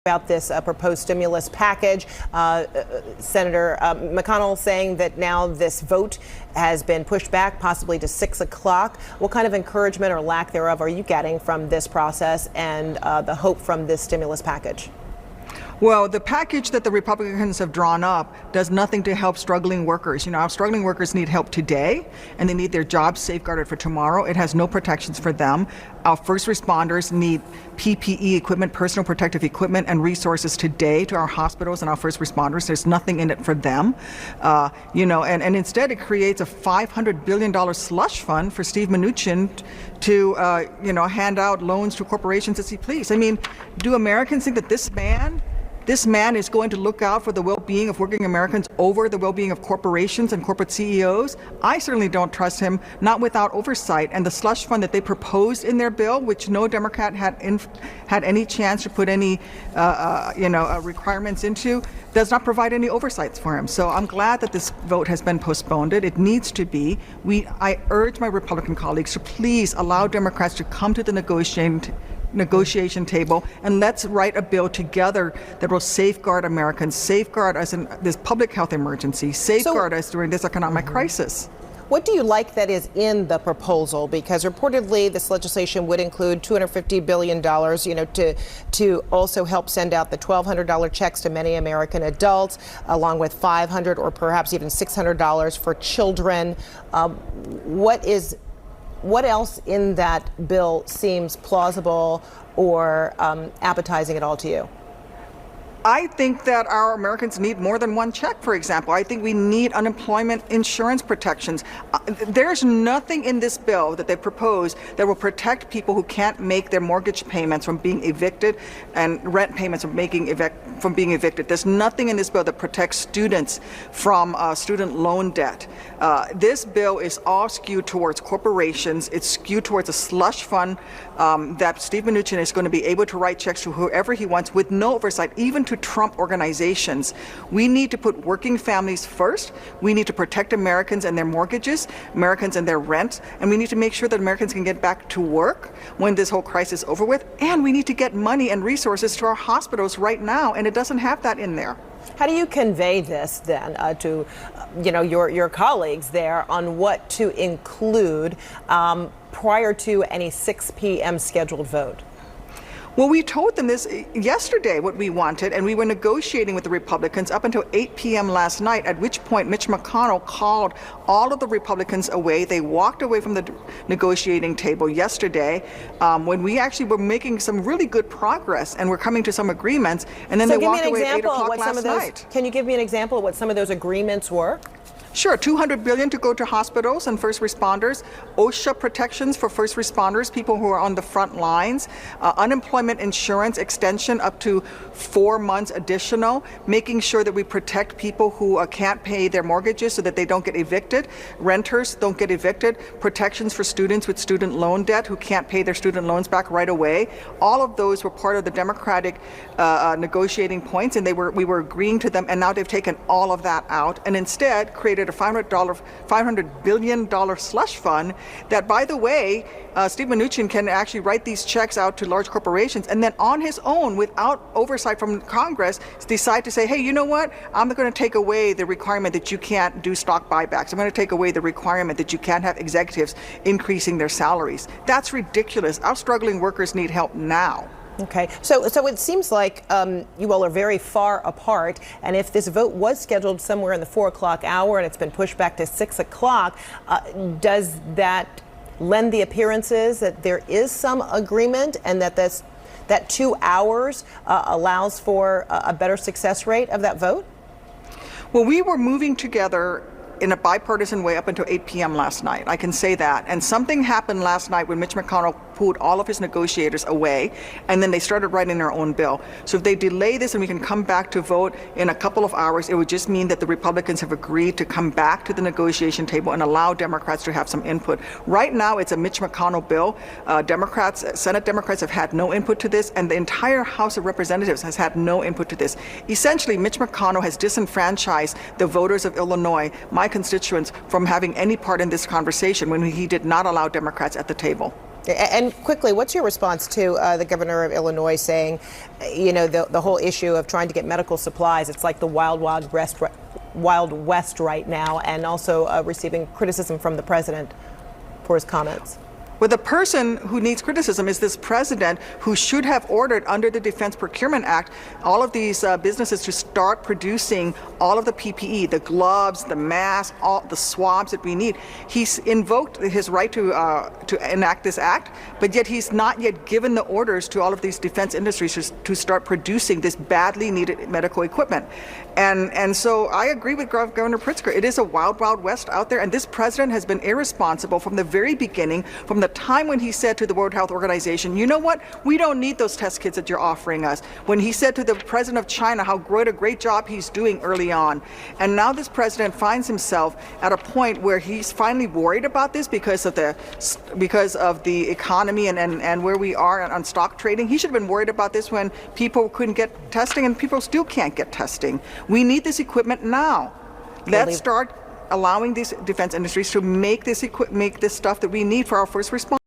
About this proposed stimulus package. Senator McConnell saying that now this vote has been pushed back possibly to 6 o'clock. What kind of encouragement or lack thereof are you getting from this process and the hope from this stimulus package? Well, the package that the Republicans have drawn up does nothing to help struggling workers. You know, our struggling workers need help today, and they need their jobs safeguarded for tomorrow. It has no protections for them. Our first responders need PPE equipment, personal protective equipment, and resources today to our hospitals and our first responders. There's nothing in it for them. And instead it creates a $500 billion slush fund for Steve Mnuchin to, hand out loans to corporations as he pleases. I mean, do Americans think that this man is going to look out for the well-being of working Americans over the well-being of corporations and corporate CEOs? I certainly don't trust him, not without oversight. And the slush fund that they proposed in their bill, which no Democrat had any chance to put any, requirements into, does not provide any oversights for him. So I'm glad that this vote has been postponed. It needs to be. I urge my Republican colleagues to please allow Democrats to come to the negotiation table, and let's write a bill together that will safeguard Americans, safeguard us in this public health emergency, safeguard us during this economic crisis. What do you like that is in the proposal? Because reportedly this legislation would include $250 billion, to also help send out the $1,200 checks to many American adults, along with $500 or perhaps even $600 for children. What else in that bill seems plausible or appetizing at all to you? I think that our Americans need more than one check, for example. I think we need unemployment insurance protections. There's nothing in this bill that they propose that will protect people who can't make their mortgage payments from being evicted and rent payments from being evicted. There's nothing in this bill that protects students from student loan debt. This bill is all skewed towards corporations. It's skewed towards a slush fund that Steve Mnuchin is going to be able to write checks to whoever he wants with no oversight, even to Trump organizations. We need to put working families first. We need to protect Americans and their mortgages, Americans and their rent, and we need to make sure that Americans can get back to work when this whole crisis is over with. And we need to get money and resources to our hospitals right now, and it doesn't have that in there. How do you convey this then to, your colleagues there on what to include prior to any 6 p.m. scheduled vote? Well, we told them this yesterday, what we wanted, and we were negotiating with the Republicans up until 8 p.m. last night, at which point Mitch McConnell called all of the Republicans away. They walked away from the negotiating table yesterday when we actually were making some really good progress and we're coming to some agreements, and then they walked away at 8 o'clock last night. Can you give me an example of what some of those agreements were? Sure, $200 billion to go to hospitals and first responders, OSHA protections for first responders, people who are on the front lines, unemployment insurance extension up to 4 months additional, making sure that we protect people who can't pay their mortgages so that they don't get evicted, renters don't get evicted, protections for students with student loan debt who can't pay their student loans back right away. All of those were part of the Democratic negotiating points, and we were agreeing to them, and now they've taken all of that out and instead created a $500 billion slush fund that, by the way, Steve Mnuchin can actually write these checks out to large corporations and then on his own, without oversight from Congress, decide to say, hey, you know what? I'm going to take away the requirement that you can't do stock buybacks. I'm going to take away the requirement that you can't have executives increasing their salaries. That's ridiculous. Our struggling workers need help now. Okay, so it seems like you all are very far apart, and if this vote was scheduled somewhere in the 4 o'clock hour and it's been pushed back to 6 o'clock, does that lend the appearances that there is some agreement and that 2 hours allows for a better success rate of that vote? Well, we were moving together in a bipartisan way up until 8 p.m. last night. I can say that. And something happened last night when Mitch McConnell pulled all of his negotiators away, and then they started writing their own bill. So if they delay this and we can come back to vote in a couple of hours, it would just mean that the Republicans have agreed to come back to the negotiation table and allow Democrats to have some input. Right now, it's a Mitch McConnell bill. Senate Democrats have had no input to this, and the entire House of Representatives has had no input to this. Essentially, Mitch McConnell has disenfranchised the voters of Illinois, my constituents, from having any part in this conversation when he did not allow Democrats at the table. And quickly, what's your response to the governor of Illinois saying, the whole issue of trying to get medical supplies, it's like the wild west right now, and also receiving criticism from the president for his comments? Well, the person who needs criticism is this president who should have ordered under the Defense Procurement Act all of these businesses to start producing all of the PPE, the gloves, the masks, all the swabs that we need. He's invoked his right to enact this act, but yet he's not yet given the orders to all of these defense industries to start producing this badly needed medical equipment. And so I agree with Governor Pritzker. It is a wild west out there, and this president has been irresponsible from the very beginning, from the time when he said to the World Health Organization, you know what, we don't need those test kits that you're offering us. When he said to the president of China how great job he's doing early on. And now this president finds himself at a point where he's finally worried about this because of the economy and where we are on stock trading. He should have been worried about this when people couldn't get testing, and people still can't get testing. We need this equipment now. Let's start allowing these defense industries to make this stuff that we need for our first responders.